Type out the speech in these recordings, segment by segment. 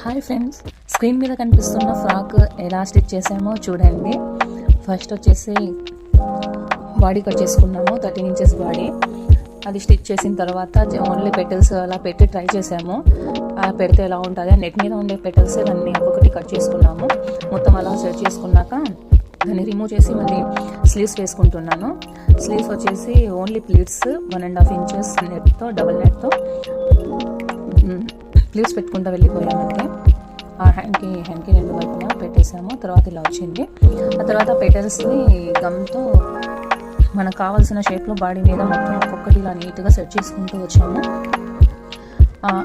Hi friends, screen మీద కనిపిస్తున్న frock ఎలా స్టిచ్ చేసామో చూడండి. ఫస్ట్ వచ్చేసి బాడీ కట్ చేసుకున్నాము, 13 ఇంచెస్ బాడీ. అది స్టిచ్ చేసిన తర్వాత ఓన్లీ పెటల్స్ అలా పెట్టి ట్రై చేసాము. అలా పెడితే ఎలా ఉంటుంది, ఆ నెట్ మీద ఉండే పెటల్స్ దాన్ని ఒక్కొక్కటి కట్ చేసుకున్నాము. మొత్తం అలా సెట్ చేసుకున్నాక దాన్ని రిమూవ్ చేసి మళ్ళీ స్లీవ్స్ వేసుకుంటున్నాను. స్లీవ్స్ వచ్చేసి ఓన్లీ ప్లీట్స్ 1.5 ఇంచెస్ నెట్తో, డబుల్ నెట్తో ప్లీట్స్ పెట్టుకుంటూ వెళ్ళిపోయామంటే ఆ హ్యాండ్కి రెండు వైపులా పెట్టేసాము. తర్వాత ఇలా వచ్చింది. ఆ తర్వాత పెటల్స్ని గమ్తో మనకు కావాల్సిన షేప్లో బాడీ మీద మొత్తం ఒక్కొక్కటి ఇలా నీట్గా సెట్ చేసుకుంటూ వచ్చాము.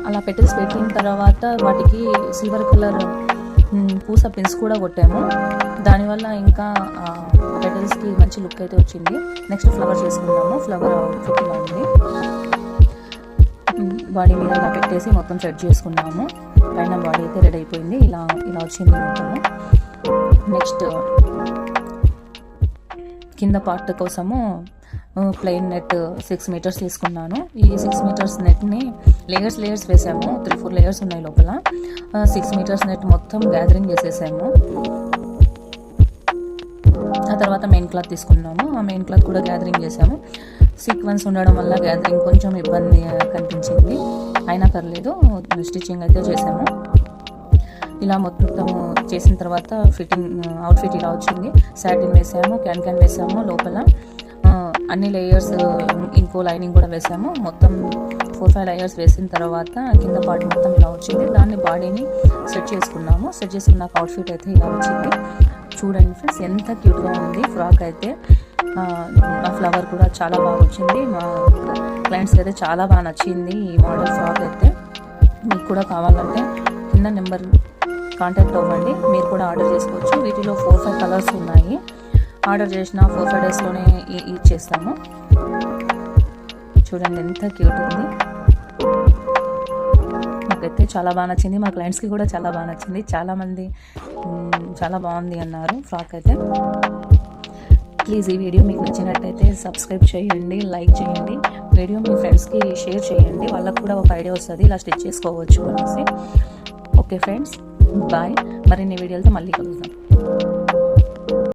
అలా పెటల్స్ పెట్టిన తర్వాత వాటికి సిల్వర్ కలర్ పూస పిన్స్ కూడా కొట్టాము. దానివల్ల ఇంకా పెటల్స్కి మంచి లుక్ అయితే వచ్చింది. నెక్స్ట్ ఫ్లవర్ చేసుకున్నాము. ఫ్లవర్ అవుట్ఫిట్ ఇలా ఉంది. బాడీ మీద ఇలా పెట్టేసి మొత్తం సెట్ చేసుకున్నాము. పైన బాడీ అయితే రెడీ అయిపోయింది. ఇలా వచ్చింది మొత్తము. నెక్స్ట్ కింద పార్ట్ కోసము ప్లెయిన్ నెట్ 6 మీటర్స్ తీసుకున్నాను. ఈ 6 మీటర్స్ నెట్ని లేయర్స్ వేసాము. 3-4 లేయర్స్ ఉన్నాయి లోపల. 6 మీటర్స్ నెట్ మొత్తం గ్యాదరింగ్ చేసేసాము. ఆ తర్వాత మెయిన్ క్లాత్ తీసుకున్నాము. ఆ మెయిన్ క్లాత్ కూడా గ్యాదరింగ్ చేసాము. సీక్వెన్స్ ఉండడం వల్ల గ్యాదరింగ్ కొంచెం ఇబ్బంది కనిపించింది, అయినా పర్లేదు, స్టిచ్చింగ్ అయితే చేసాము. ఇలా మొత్తం చేసిన తర్వాత అవుట్ఫిట్ ఇలా వచ్చింది. సాటిన్ వేసాము, క్యాన్ వేసాము. లోపల అన్ని లేయర్స్, ఇంకో లైనింగ్ కూడా వేసాము. మొత్తం 4-5 లేయర్స్ వేసిన తర్వాత కింద పార్ట్ మొత్తం ఇలా వచ్చింది. దాన్ని బాడీని సెట్ చేసుకున్నాము. సెట్ చేసుకున్నాక అవుట్ఫిట్ అయితే ఇలా వచ్చింది. చూడండి ఫ్రెండ్స్, ఎంత క్యూట్గా ఉంది ఫ్రాక్ అయితే. ఆ ఫ్లవర్ కూడా చాలా బాగా వచ్చింది. మా క్లయింట్స్కి అయితే చాలా బాగా నచ్చింది ఈ మోడల్ ఫ్రాక్ అయితే. మీకు కూడా కావాలంటే కింద నెంబర్ కాంటాక్ట్ అవ్వండి, మీరు కూడా ఆర్డర్ చేసుకోవచ్చు. వీటిలో 4-5 కలర్స్ ఉన్నాయి. ఆర్డర్ చేసిన 4-5 డేస్లోనే ఇచ్చేస్తాము. చూడండి ఎంత క్యూట్ ఉంది. నాకైతే చాలా బాగా నచ్చింది. మా క్లయింట్స్కి కూడా చాలా బాగా నచ్చింది. చాలామంది చాలా బాగుంది అన్నారు ఫ్రాక్ అయితే. ప్లీజ్ ఈ వీడియో మీకు నచ్చినట్టయితే సబ్స్క్రైబ్ చేయండి, లైక్ చేయండి. వీడియో మీ ఫ్రెండ్స్కి షేర్ చేయండి, వాళ్ళకు కూడా ఒక ఐడియా వస్తుంది ఇలా స్టిచ్ చేసుకోవచ్చు అనేసి. Okay friends, bye. మరిన్ని వీడియోలతో మళ్ళీ కలుద్దాం.